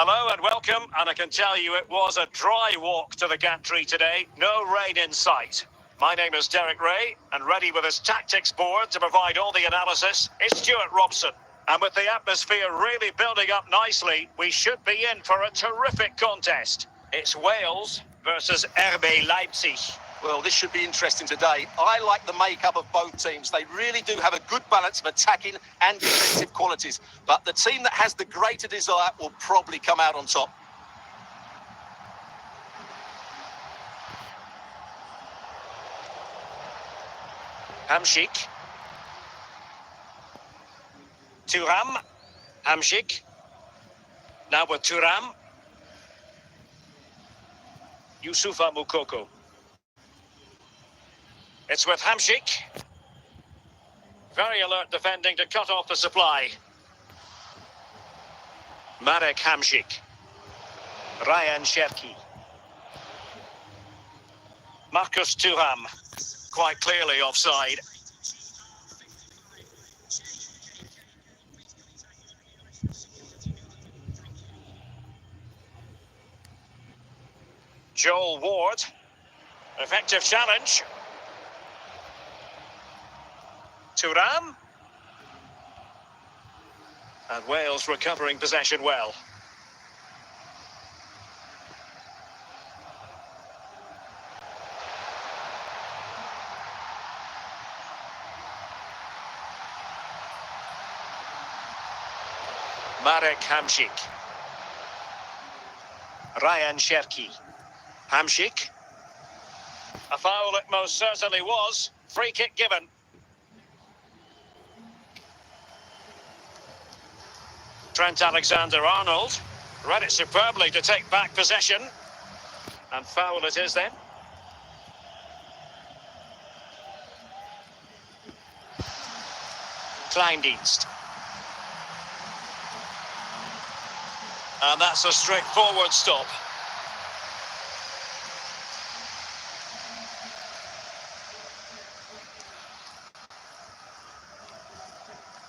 Hello and welcome, and I can tell you it was a dry walk to the gantry today, no rain in sight. My name is Derek Ray, and ready with his tactics board to provide all the analysis is Stuart Robson. And with the atmosphere really building up nicely, we should be in for a terrific contest. It's Wales versus RB Leipzig. Well, this should be interesting today. I like the makeup of both teams. They really do have a good balance of attacking and defensive qualities. But the team that has the greater desire will probably come out on top. Hamšík. Thuram. Hamšík. Now with Thuram. Youssoufa Moukoko. It's with Hamšík. Very alert defending to cut off the supply. Marek Hamšík. Ryan Cherki. Marcus Thuram. Quite clearly offside. Joel Ward. Effective challenge. Thuram. And Wales recovering possession well. Marek Hamšík. Ryan Cherki. Hamšík. A foul it most certainly was. Free kick given. Trent Alexander-Arnold read it superbly to take back possession. And foul it is then. Kleindienst. And that's a straightforward stop.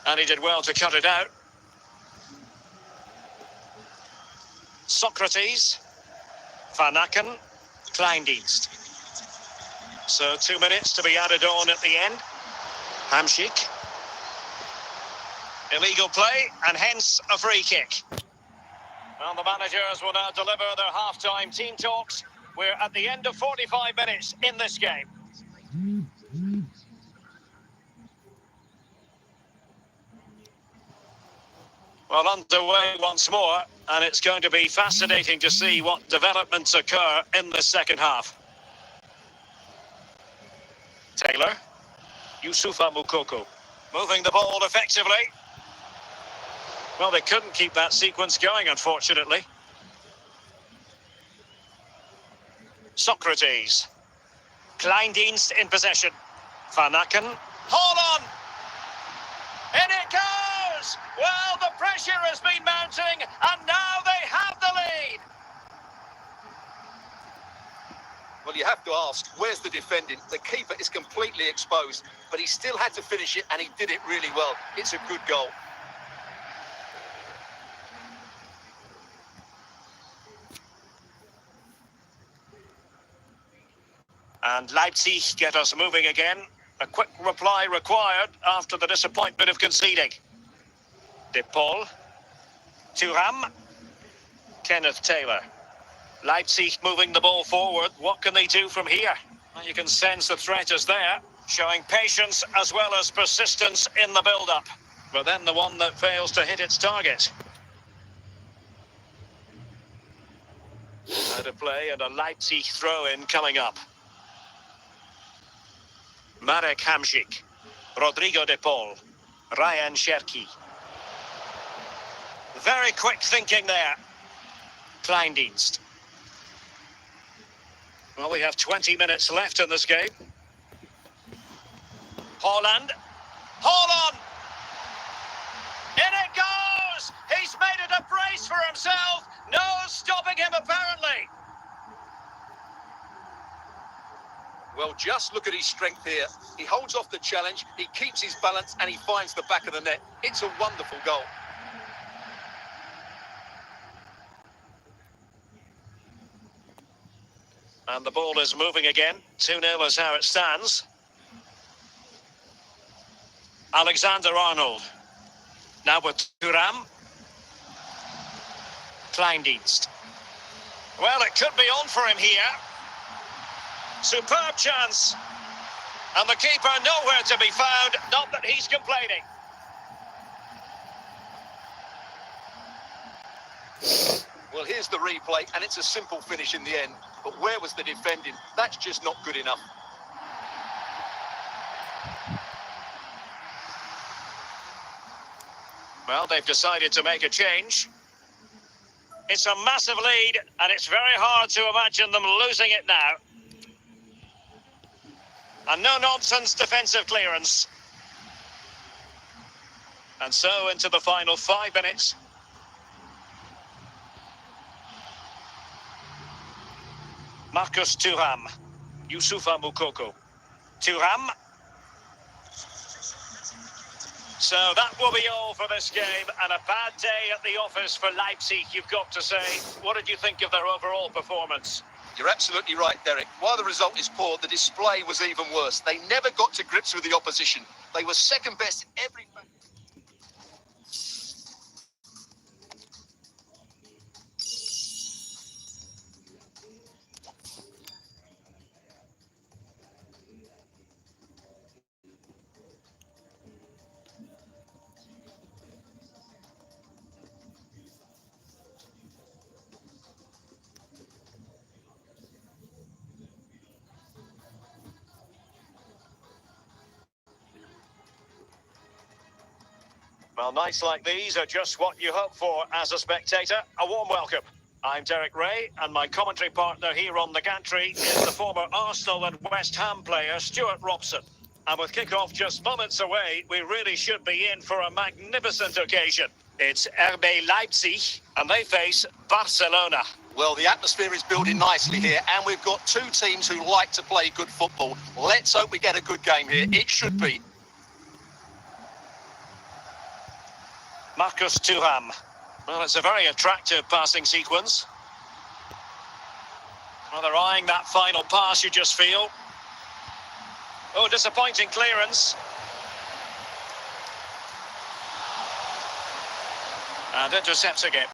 And he did well to cut it out. Socrates, Vanaken, Kleindienst. So 2 minutes to be added on at the end. Hamšík. Illegal play and hence a free kick. Well, the managers will now deliver their half-time team talks. We're at the end of 45 minutes in this game. Well, underway once more, and it's going to be fascinating to see what developments occur in the second half. Taylor. Youssoufa Moukoko. Moving the ball effectively. Well, they couldn't keep that sequence going, unfortunately. Socrates. Kleindienst in possession. Vanaken. Hold on! In it goes! Well, the pressure has been mounting, and now they have the lead! Well, you have to ask, where's the defending? The keeper is completely exposed, but he still had to finish it, and he did it really well. It's a good goal. And Leipzig get us moving again. A quick reply required after the disappointment of conceding. De Paul. Thuram. Kenneth Taylor. Leipzig moving the ball forward. What can they do from here? Well, you can sense the threat is there, showing patience as well as persistence in the build-up. But then the one that fails to hit its target. Out of play and a Leipzig throw-in coming up. Marek Hamšík. Rodrigo de Paul. Ryan Cherki. Very quick thinking there. Kleindienst. Well, we have 20 minutes left in this game. Haaland. Haaland! In it goes! He's made it a brace for himself. No stopping him, apparently. Well, just look at his strength here. He holds off the challenge, he keeps his balance, and he finds the back of the net. It's a wonderful goal. And the ball is moving again. 2-0 is how it stands. Alexander-Arnold. Now with Thuram. Kleindienst. Well, it could be on for him here. Superb chance. And the keeper nowhere to be found. Not that he's complaining. Well, here's the replay, and it's a simple finish in the end. But where was the defending? That's just not good enough. Well, they've decided to make a change. It's a massive lead, and it's very hard to imagine them losing it now. And no-nonsense defensive clearance. And so into the final 5 minutes. Marcus Thuram. Youssoufa Moukoko. Thuram. So that will be all for this game, and a bad day at the office for Leipzig, you've got to say. What did you think of their overall performance? You're absolutely right, Derek. While the result is poor, the display was even worse. They never got to grips with the opposition. They were second best in every... Well, nights like these are just what you hope for as a spectator. A warm welcome. I'm Derek Ray, and my commentary partner here on the gantry is the former Arsenal and West Ham player Stuart Robson. And with kick-off just moments away, we really should be in for a magnificent occasion. It's RB Leipzig, and they face Barcelona. Well, the atmosphere is building nicely here, and we've got two teams who like to play good football. Let's hope we get a good game here. It should be. Marcus Thuram. Well, it's a very attractive passing sequence. Well, they're eyeing that final pass, you just feel. Oh, disappointing clearance. And intercepts again.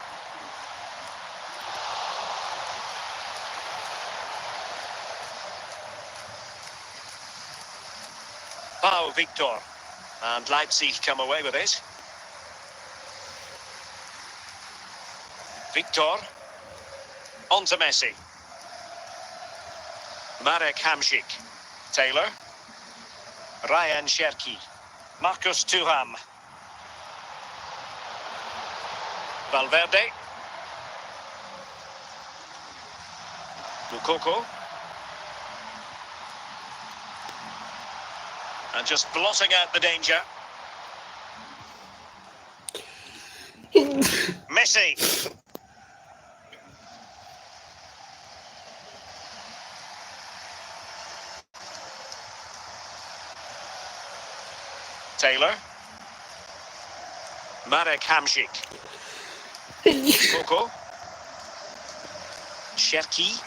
Pau Victor. And Leipzig come away with it. Victor. On to Messi. Marek Hamšík. Taylor. Ryan Cherki. Marcus Thuram. Valverde. Moukoko. And just blotting out the danger. Messi. Taylor. Marek Hamšík. Moukoko. Cherki.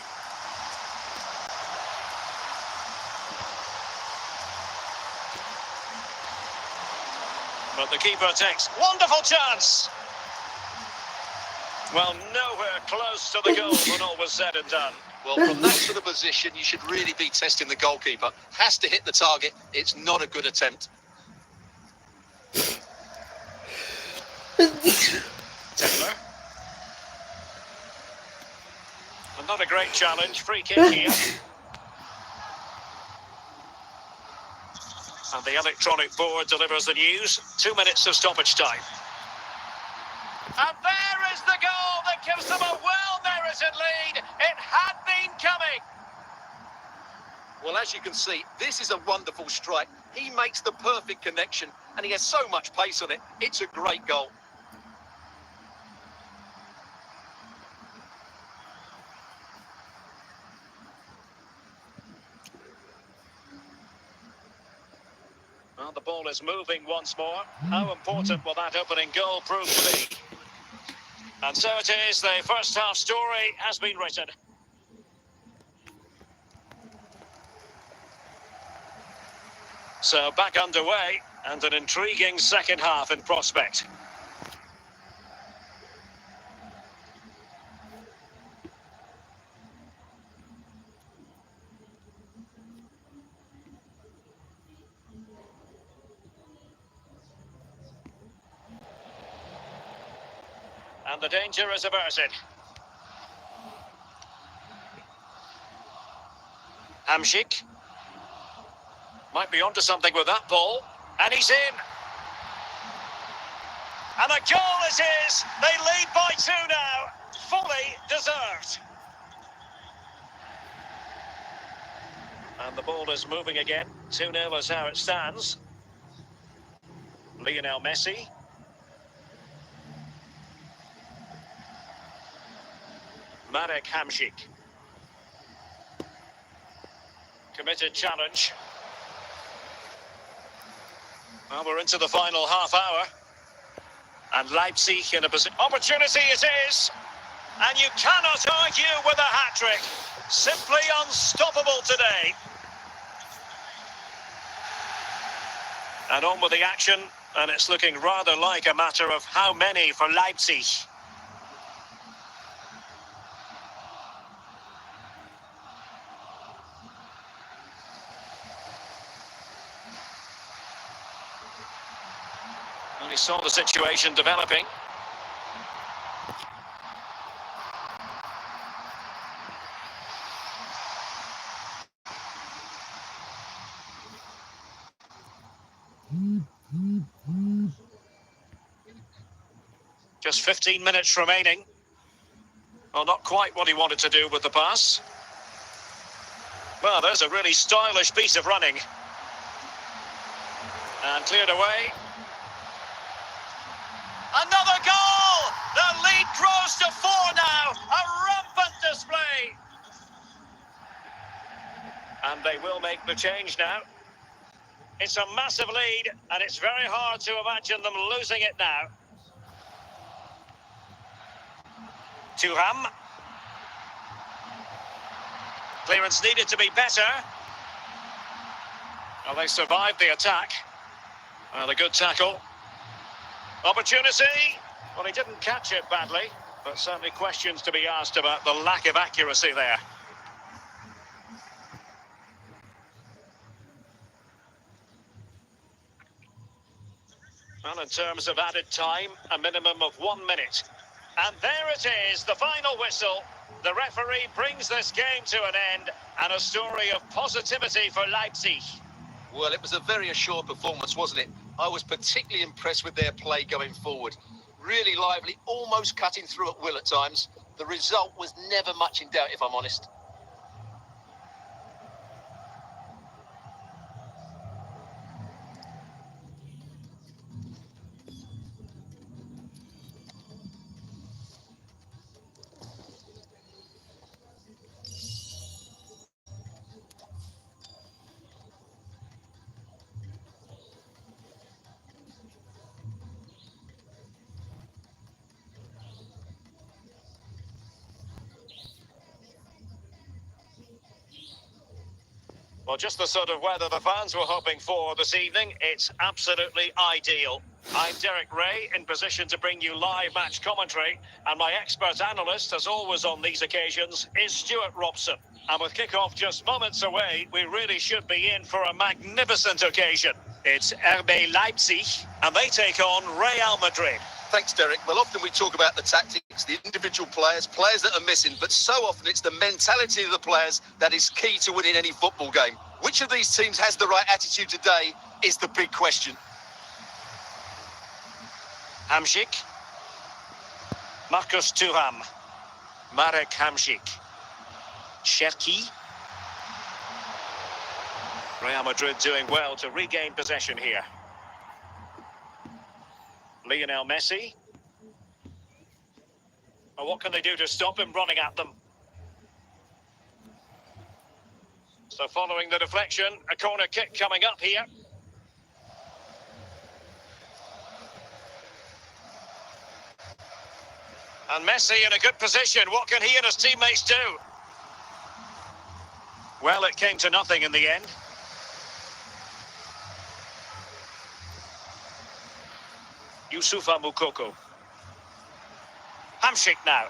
But the keeper takes wonderful chance. Well, nowhere close to the goal when all was said and done. Well, from that sort of position, you should really be testing the goalkeeper. Has to hit the target. It's not a good attempt. Taylor. Not a great challenge. Free kick here. And the electronic board delivers the news. 2 minutes of stoppage time. And there is the goal that gives them a well-merited lead. It had been coming. Well, as you can see, this is a wonderful strike. He makes the perfect connection, and he has so much pace on it. It's a great goal. Well, the ball is moving once more. How important will that opening goal prove to be? And so it is, the first half story has been written. So back underway, and an intriguing second half in prospect. And the danger is averted. Hamšík might be onto something with that ball, and he's in. And a goal it is. They lead by 2 now. Fully deserved. And the ball is moving again. 2-0 is how it stands. Lionel Messi. Marek Hamšík. Committed challenge. Well, we're into the final half hour. And Leipzig in a position. Opportunity it is. And you cannot argue with a hat-trick. Simply unstoppable today. And on with the action. And it's looking rather like a matter of how many for Leipzig. He saw the situation developing. Just 15 minutes remaining. Well, not quite what he wanted to do with the pass. Well, there's a really stylish piece of running. And cleared away. Another goal! The lead grows to 4 now. A rampant display. And they will make the change now. It's a massive lead, and it's very hard to imagine them losing it now. Thuram. Clearance needed to be better. Well, they survived the attack. Well, a good tackle. Opportunity. Well, he didn't catch it badly, but certainly questions to be asked about the lack of accuracy there. Well, in terms of added time, a minimum of 1 minute. And there it is, the final whistle. The referee brings this game to an end, and a story of positivity for Leipzig. Well, it was a very assured performance, wasn't it? I was particularly impressed with their play going forward. Really lively, almost cutting through at will at times. The result was never much in doubt, if I'm honest. Well, just the sort of weather the fans were hoping for this evening. It's absolutely ideal. I'm Derek Ray, in position to bring you live match commentary, and my expert analyst, as always on these occasions, is Stuart Robson. And with kick-off just moments away, we really should be in for a magnificent occasion. It's RB Leipzig, and they take on Real Madrid. Thanks, Derek. Well, often we talk about the tactics, the individual players that are missing, but so often it's the mentality of the players that is key to winning any football game. Which of these teams has the right attitude today is the big question. Hamšík. Marcus Thuram. Marek Hamšík. Cherki. Real Madrid doing well to regain possession here. Lionel Messi. Well, what can they do to stop him running at them? So following the deflection, a corner kick coming up here. And Messi in a good position. What can he and his teammates do? Well, it came to nothing in the end. Yusufa Moukoko. Hamsik now.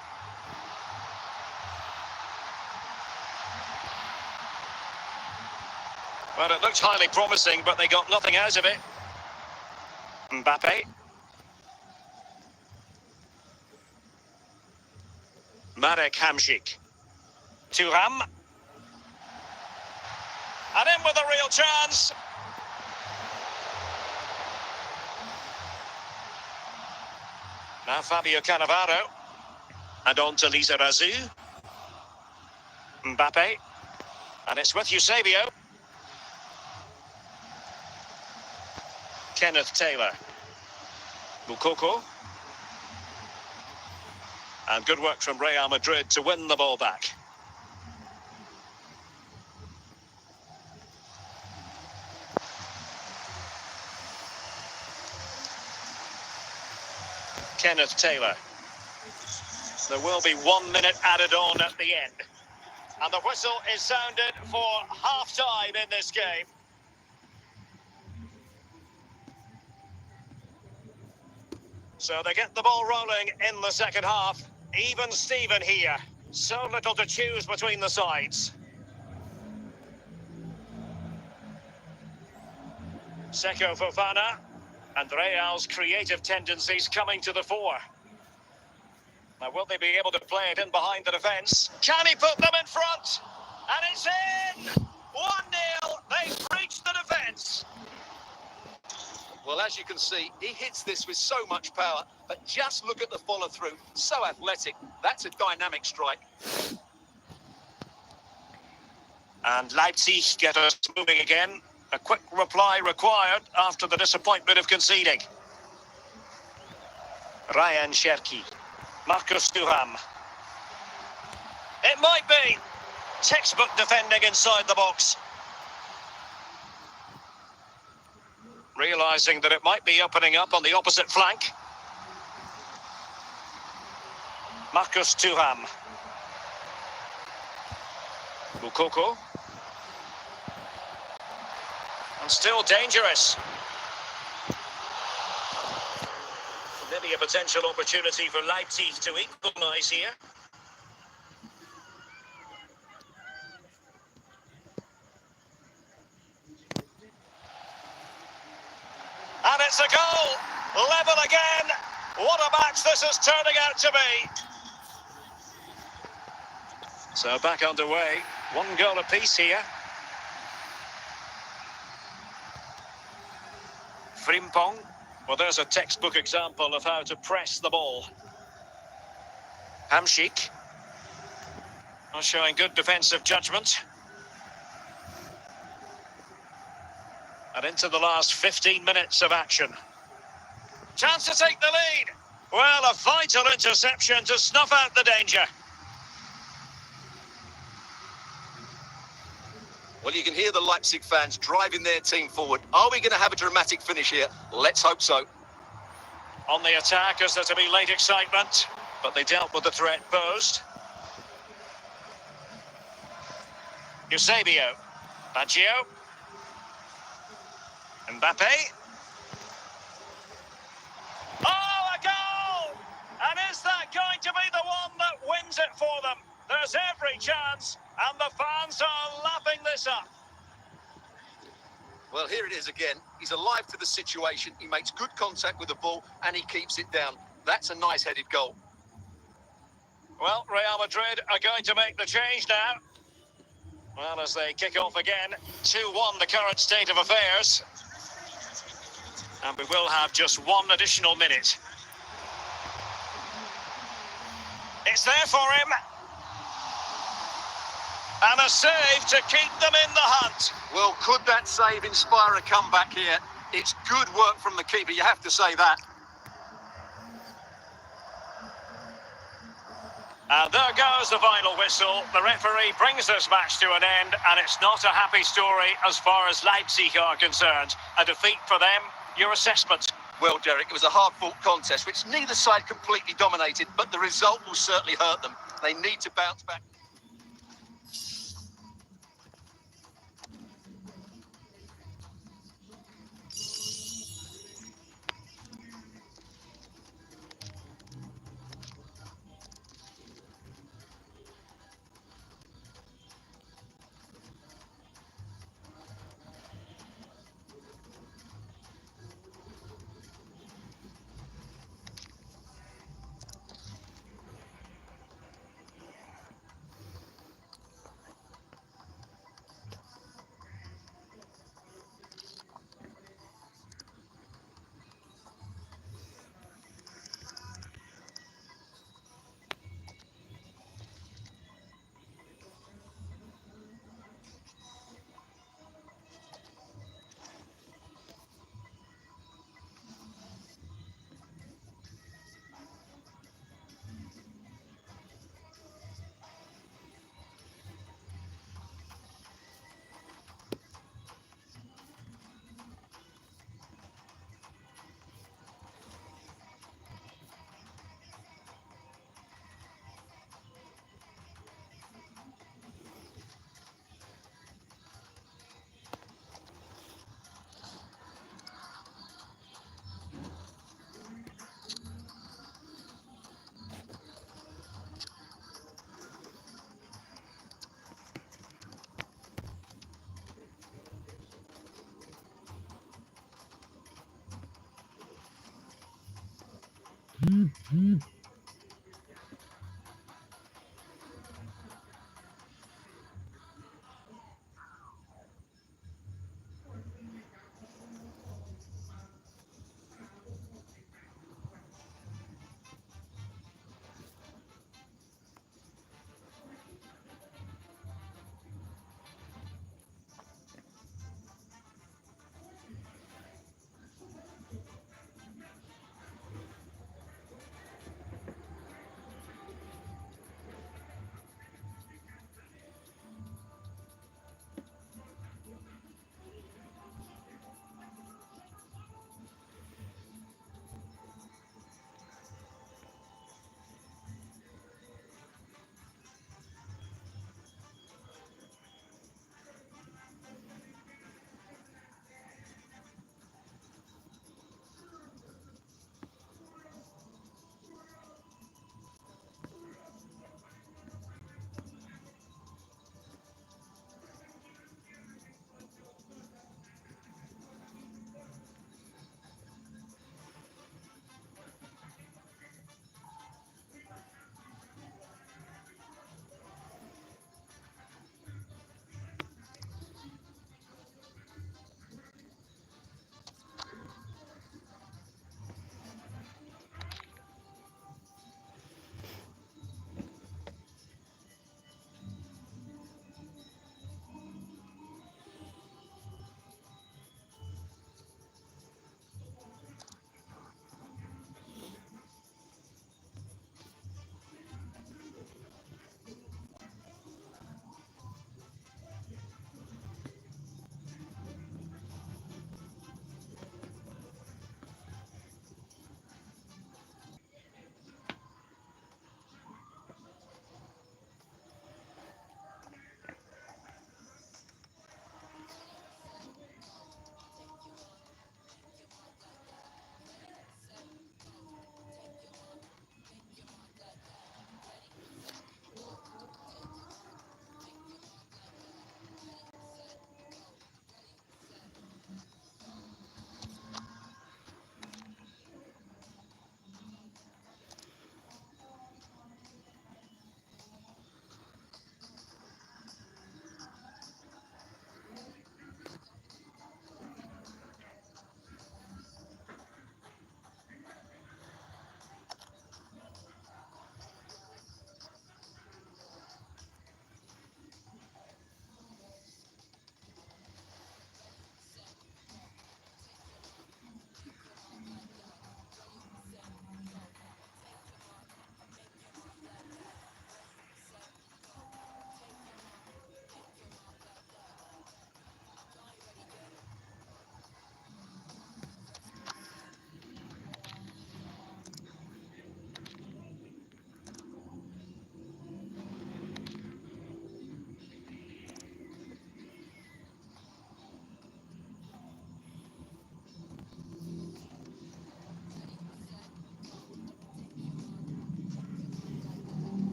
Well, it looked highly promising, but they got nothing out of it. Mbappe. Marek Hamsik. Thuram. And in with a real chance. Now Fabio Cannavaro. And on to Lisa Razou. Mbappe. And it's with Eusebio. Kenneth Taylor. Moukoko. And good work from Real Madrid to win the ball back. Kenneth Taylor. There will be 1 minute added on at the end. And the whistle is sounded for half-time in this game. So they get the ball rolling in the second half. Even Steven here. So little to choose between the sides. Seko Fofana. And Real's creative tendencies coming to the fore. Now, will they be able to play it in behind the defence? Can he put them in front? And it's in! 1-0. They've breached the defence. Well, as you can see, he hits this with so much power, but just look at the follow-through. So athletic. That's a dynamic strike. And Leipzig get us moving again. A quick reply required after the disappointment of conceding. Ryan Cherki. Marcus Thuram. It might be. Textbook defending inside the box. Realising that it might be opening up on the opposite flank. Marcus Thuram. Moukoko. And still dangerous. Maybe a potential opportunity for Leipzig to equalise here. And it's a goal! Level again! What a match this is turning out to be! So back underway. 1 goal apiece here. Frimpong. Well, there's a textbook example of how to press the ball. Hamsik. Well, showing good defensive judgment. And into the last 15 minutes of action. Chance to take the lead. Well, a vital interception to snuff out the danger. Well, you can hear the Leipzig fans driving their team forward. Are we going to have a dramatic finish here? Let's hope so. On the attack, is there to be late excitement? But they dealt with the threat posed. Eusebio. Baggio. Mbappe. Oh, a goal! And is that going to be the one that wins it for them? There's every chance, and the fans are lapping this up. Well, here it is again. He's alive to the situation. He makes good contact with the ball, and he keeps it down. That's a nice-headed goal. Well, Real Madrid are going to make the change now. Well, as they kick off again, 2-1 the current state of affairs. And we will have just 1 additional minute. It's there for him. And a save to keep them in the hunt. Well, could that save inspire a comeback here? It's good work from the keeper, you have to say that. And there goes the final whistle. The referee brings this match to an end, and it's not a happy story as far as Leipzig are concerned. A defeat for them. Your assessment? Well, Derek, it was a hard-fought contest, which neither side completely dominated, but the result will certainly hurt them. They need to bounce back.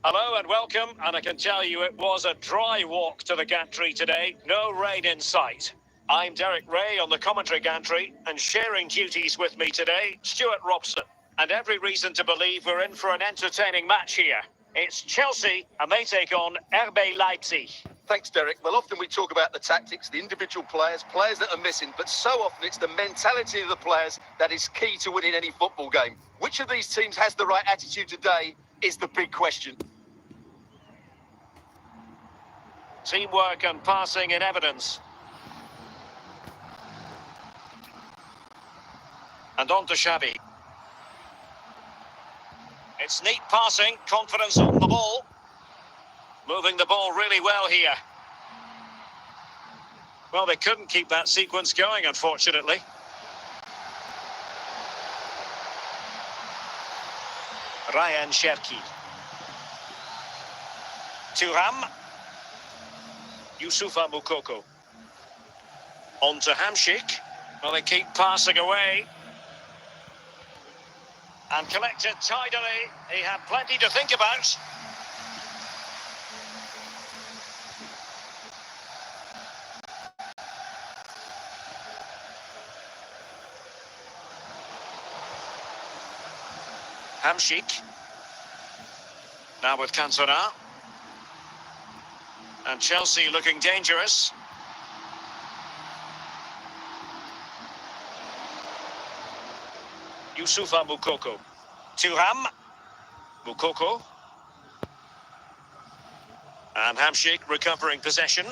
Hello and welcome, and I can tell you it was a dry walk to the gantry today, no rain in sight. I'm Derek Ray on the commentary gantry, and sharing duties with me today, Stuart Robson. And every reason to believe we're in for an entertaining match here. It's Chelsea, and they take on RB Leipzig. Thanks, Derek. Well, often we talk about the tactics, the individual players that are missing, but so often it's the mentality of the players that is key to winning any football game. Which of these teams has the right attitude today is the big question. Teamwork and passing in evidence. And on to Xavi. It's neat passing, confidence on the ball. Moving the ball really well here. Well, they couldn't keep that sequence going, unfortunately. Ryan Cherki. Thuram. Youssoufa Moukoko. On to Hamšík. Well, they keep passing away. And collected tidily. He had plenty to think about. Hamšík. Now with Cantona. And Chelsea looking dangerous. Youssoufa Moukoko. Thuram. Moukoko. And Hamšík recovering possession.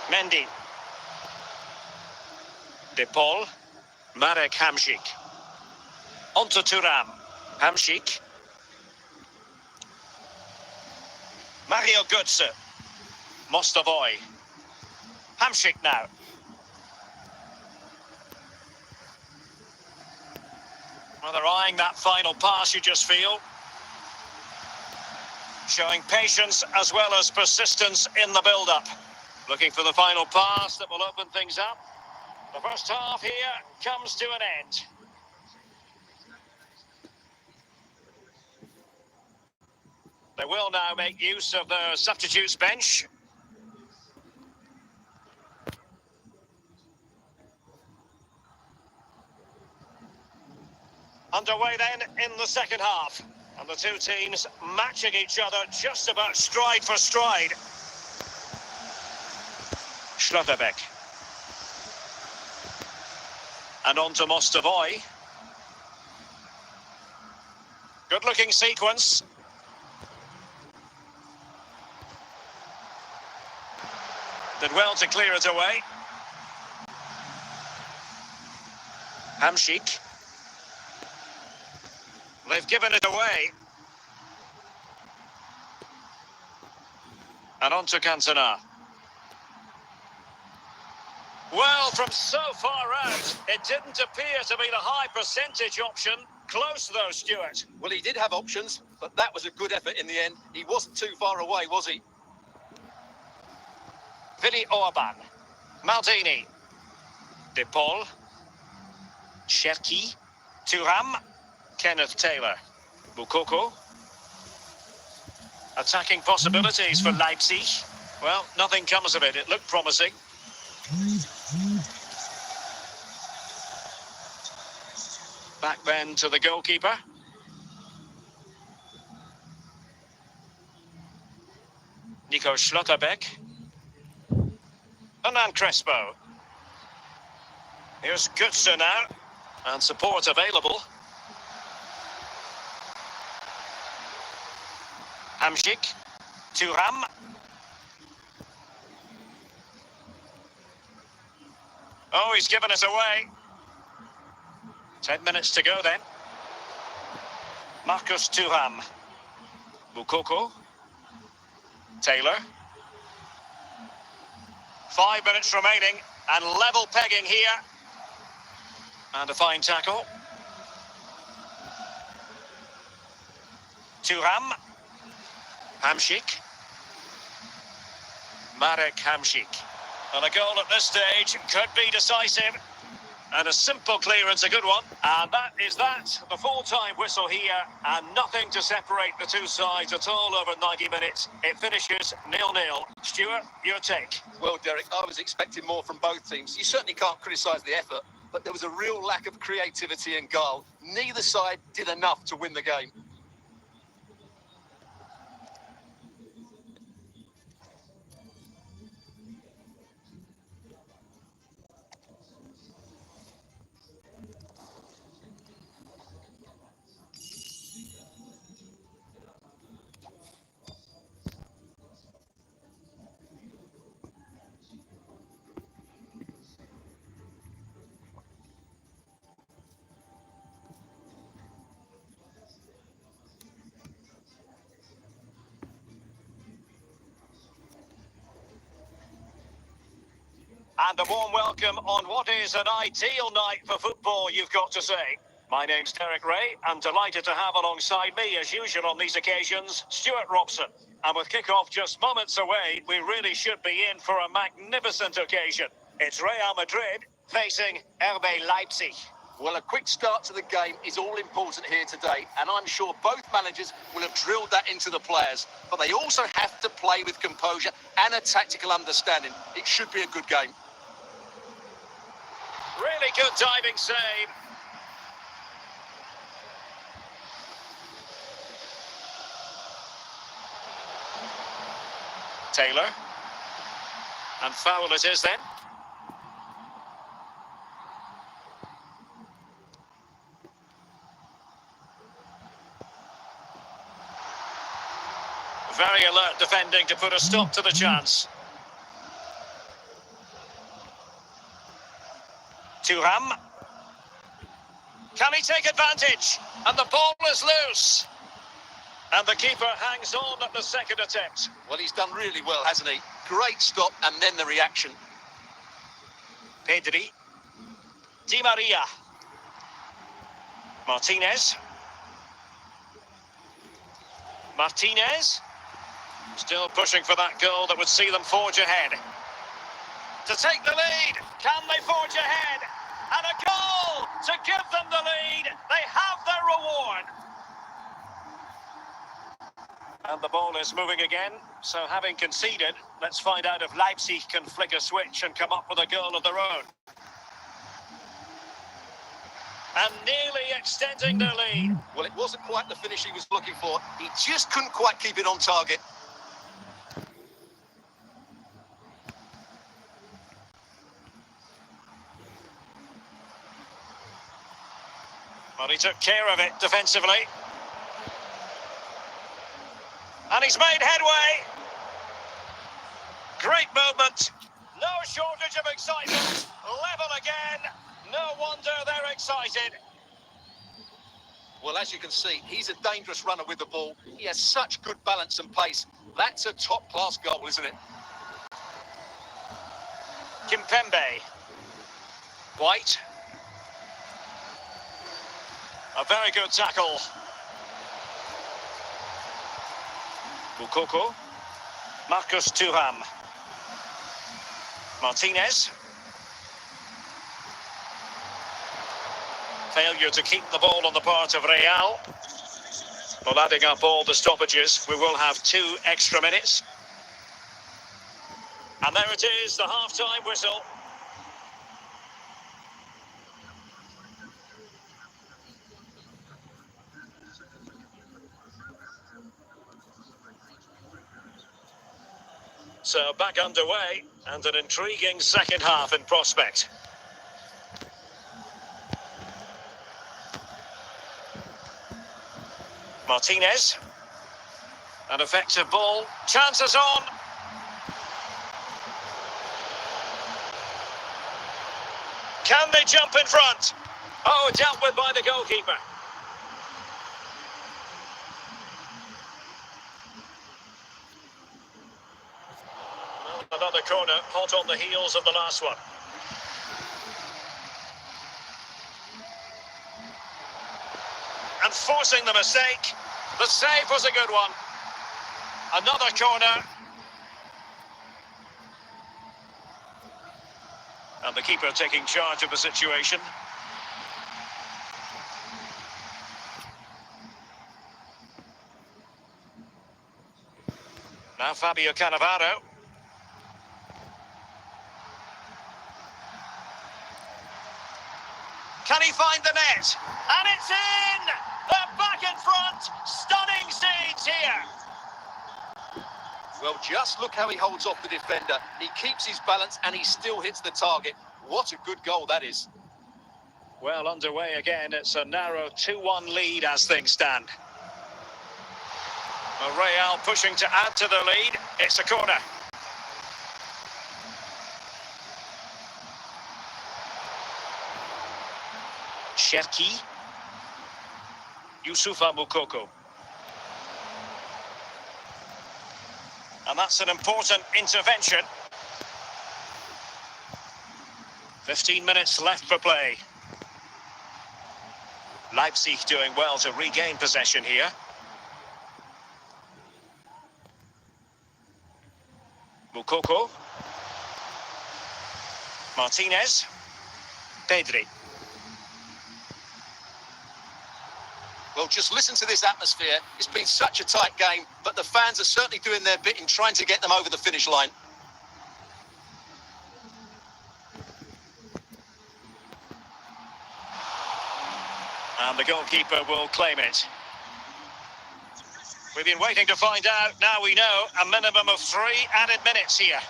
Mendy. De Paul. Marek Hamšík. On to Thuram. Hamšík. Mario Götze. Mostovoy. Hamšík now. Well, they're eyeing that final pass, you just feel. Showing patience as well as persistence in the build-up. Looking for the final pass that will open things up. The first half here comes to an end. They will now make use of their substitutes bench. Underway then in the second half. And the two teams matching each other just about stride for stride. Schlotterbeck. And on to Mostovoy. Good-looking sequence. Did well to clear it away. Hamšík. They've given it away. And on to Cantona. Well, from so far out, it didn't appear to be the high percentage option. Close though, Stuart. Well, he did have options, but that was a good effort in the end. He wasn't too far away, was he? Willi Orban. Maldini. De Paul. Cherki. Thuram. Kenneth Taylor. Moukoko. Attacking possibilities for Leipzig. Well, nothing comes of it. It looked promising. Back then to the goalkeeper. Nico Schlotterbeck. Hernan Crespo. Here's Götze now. And support available. Hamšík. Thuram. Oh, he's given us away. 10 minutes to go then. Marcus Thuram. Moukoko. Taylor. 5 minutes remaining and level pegging here. And a fine tackle. Thuram. Hamšík. Marek Hamšík. And a goal at this stage could be decisive. And a simple clearance, a good one. And that is that. The full-time whistle here. And nothing to separate the two sides at all over 90 minutes. It finishes 0-0. Stuart, your take? Well, Derek, I was expecting more from both teams. You certainly can't criticise the effort, but there was a real lack of creativity and guile. Neither side did enough to win the game. And a warm welcome on what is an ideal night for football, you've got to say. My name's Derek Ray. I'm delighted to have alongside me, as usual on these occasions, Stuart Robson. And with kick-off just moments away, we really should be in for a magnificent occasion. It's Real Madrid facing RB Leipzig. Well, a quick start to the game is all important here today, and I'm sure both managers will have drilled that into the players. But they also have to play with composure and a tactical understanding. It should be a good game. Really good diving save. Taylor. And foul it is then. Very alert defending to put a stop to the chance. Thuram. Can he take advantage? And the ball is loose. And the keeper hangs on at the second attempt. Well, he's done really well, hasn't he? Great stop and then the reaction. Pedri. Di Maria. Martinez. Martinez. Still pushing for that goal that would see them forge ahead. To take the lead. Can they forge ahead? And a goal to give them the lead. They have their reward. And the ball is moving again. So having conceded, let's find out if Leipzig can flick a switch and come up with a goal of their own. And nearly extending their lead. Well, it wasn't quite the finish he was looking for. He just couldn't quite keep it on target. Well, he took care of it defensively. And he's made headway. Great movement. No shortage of excitement. Level again. No wonder they're excited. Well, as you can see, he's a dangerous runner with the ball. He has such good balance and pace. That's a top-class goal, isn't it? Kimpembe. White. A very good tackle. Mukoko. Marcus Thuram. Martinez. Failure to keep the ball on the part of Real. Well, adding up all the stoppages, we will have 2 extra minutes. And there it is, the half-time whistle. So back underway, and an intriguing second half in prospect. Martinez. An effective ball. Chances on. Can they jump in front? Oh, dealt with by the goalkeeper. Another corner, hot on the heels of the last one. And forcing the mistake. The save was a good one. Another corner. And the keeper taking charge of the situation. Now Fabio Cannavaro. Can he find the net? And it's in! They're back in front! Stunning scenes here! Well, just look how he holds off the defender. He keeps his balance and he still hits the target. What a good goal that is. Well, underway again. It's a narrow 2-1 lead as things stand. Real pushing to add to the lead. It's a corner. Cherki. Youssoufa Moukoko. And that's an important intervention. 15 minutes left for play. Leipzig doing well to regain possession here. Moukoko. Martinez. Pedri. Well, just listen to this atmosphere. It's been such a tight game, but the fans are certainly doing their bit in trying to get them over the finish line. And the goalkeeper will claim it. We've been waiting to find out. Now we know a minimum of 3 added minutes here.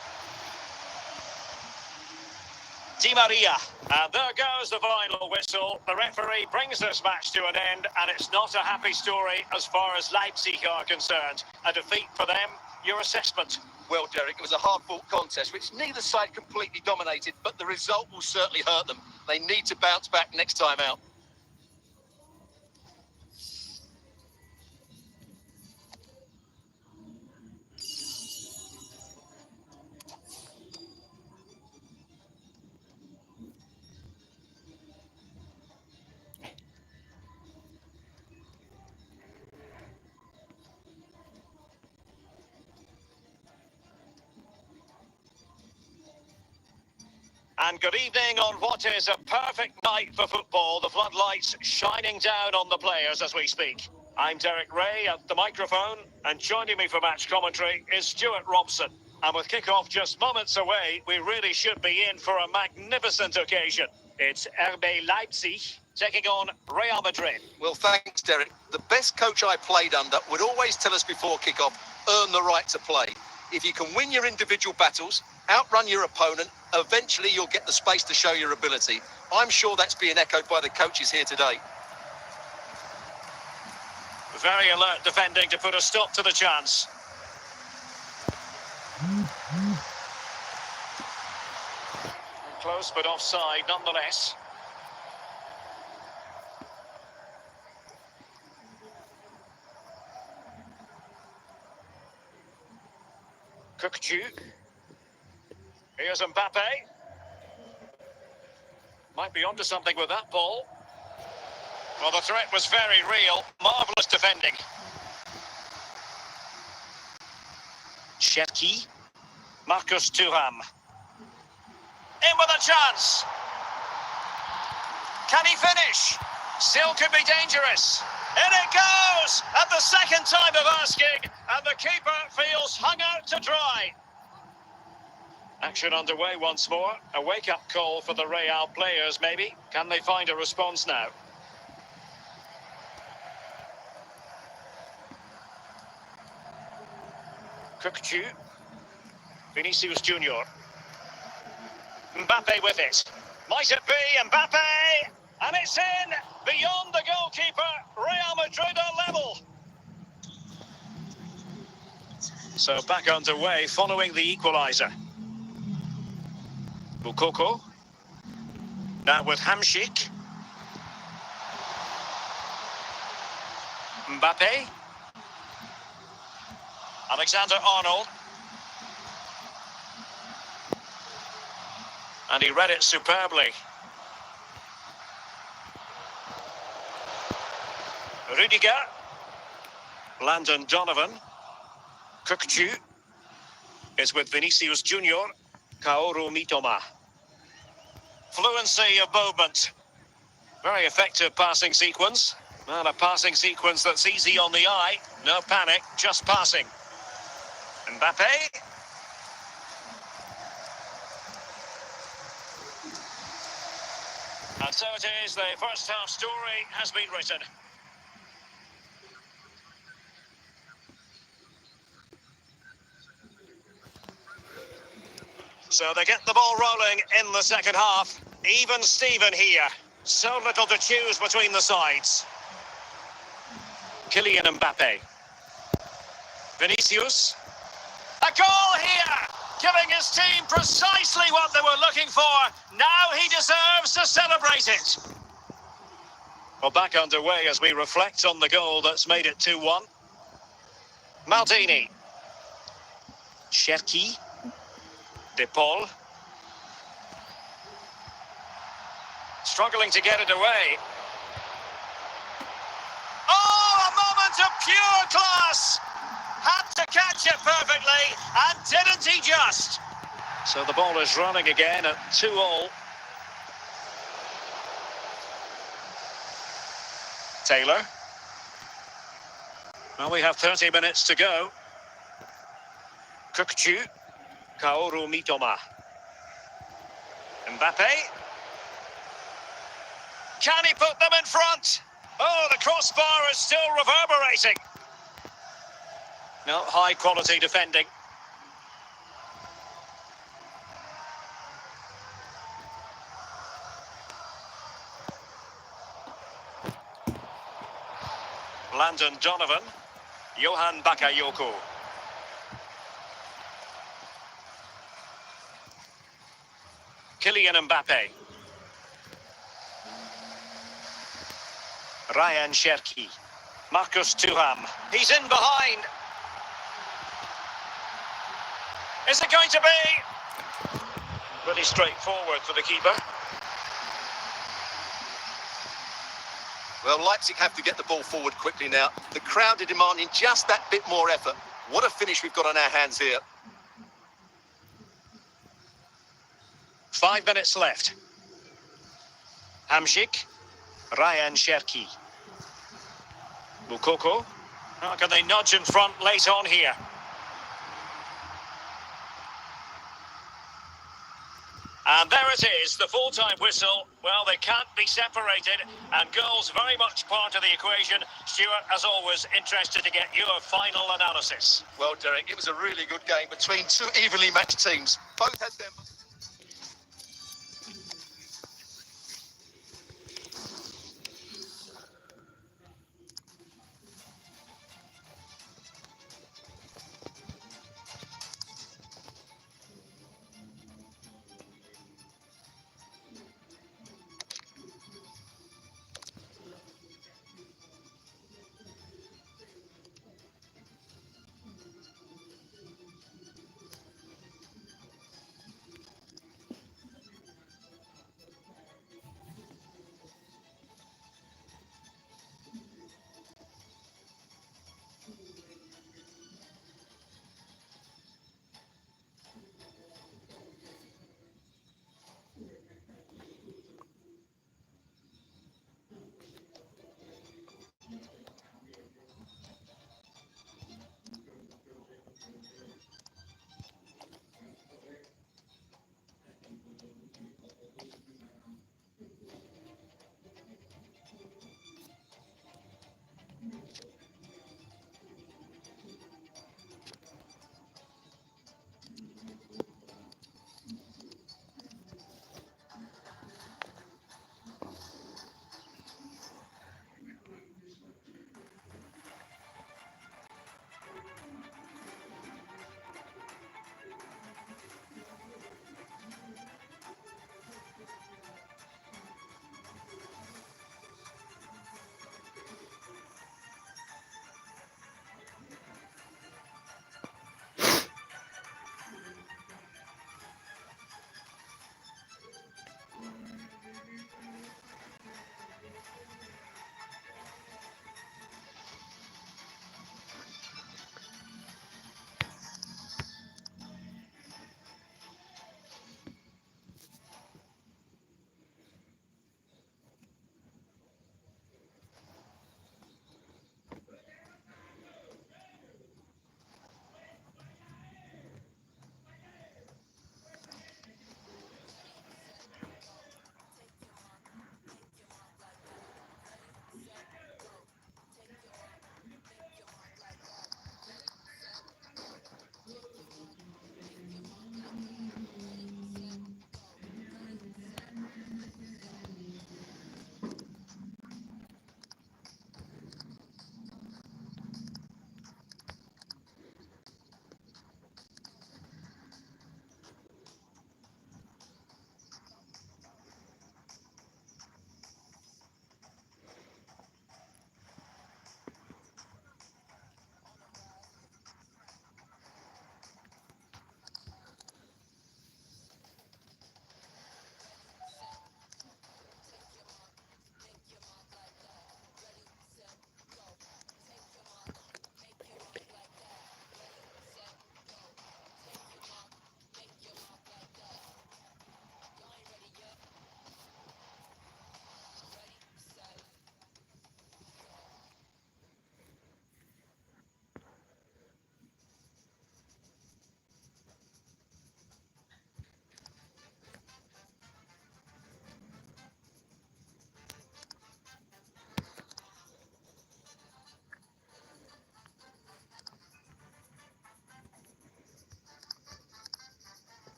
Di Maria. And there goes the final whistle. The referee brings this match to an end, and it's not a happy story as far as Leipzig are concerned. A defeat for them. Your assessment? Well, Derek, it was a hard-fought contest, which neither side completely dominated, but the result will certainly hurt them. They need to bounce back next time out. And good evening on what is a perfect night for football. The floodlights shining down on the players as we speak. I'm Derek Ray at the microphone, and joining me for match commentary is Stuart Robson. And with kick-off just moments away, we really should be in for a magnificent occasion. It's RB Leipzig taking on Real Madrid. Well, thanks, Derek. The best coach I played under would always tell us before kick-off, earn the right to play. If you can win your individual battles, outrun your opponent, eventually you'll get the space to show your ability. I'm sure that's being echoed by the coaches here today. Very alert defending to put a stop to the chance. Close but offside nonetheless. Cookju. Here's Mbappe. Might be onto something with that ball. Well, the threat was very real. Marvellous defending. Cherki. Marcus Thuram. In with a chance. Can he finish? Still could be dangerous. In it goes! At the second time of asking, and the keeper feels hung out to dry. Action underway once more. A wake-up call for the Real players, maybe. Can they find a response now? Cookju. Vinicius Junior. Mbappe with it. Might it be Mbappe? And it's in! Beyond the goalkeeper, Real Madrid are level. So back underway following the equaliser. Moukoko. Now with Hamšík. Mbappe. Alexander-Arnold. And he read it superbly. Rudiger. Landon Donovan. Cookju is with Vinicius Junior. Kaoru Mitoma. Fluency of movement. Very effective passing sequence. And a passing sequence that's easy on the eye. No panic, just passing. Mbappe. And so it is, the first half story has been written. So they get the ball rolling in the second half. Even Steven here. So little to choose between the sides. Kylian Mbappe. Vinicius. A goal here! Giving his team precisely what they were looking for. Now he deserves to celebrate it. Well, back underway as we reflect on the goal that's made it 2-1. Maldini. Cherki. De Paul. Struggling to get it away. Oh, a moment of pure class! Had to catch it perfectly, and didn't he just? So the ball is running again at 2-2. Taylor. Well, we have 30 minutes to go. Kukchu. Kaoru Mitoma. Mbappe. Can he put them in front? Oh, the crossbar is still reverberating. No, high quality defending. Landon Donovan. Johan Bakayoko. Kylian Mbappe. Ryan Cherki. Marcus Thuram. He's in behind. Is it going to be? Pretty straightforward for the keeper. Well, Leipzig have to get the ball forward quickly now. The crowd are demanding just that bit more effort. What a finish we've got on our hands here. 5 minutes left. Hamsik. Ryan Cherki. Mukoko. How can they nudge in front late on here? And there it is, the full-time whistle. Well, they can't be separated, and goals very much part of the equation. Stuart, as always, interested to get your final analysis. Well, Derek, it was a really good game between two evenly matched teams. Both had them.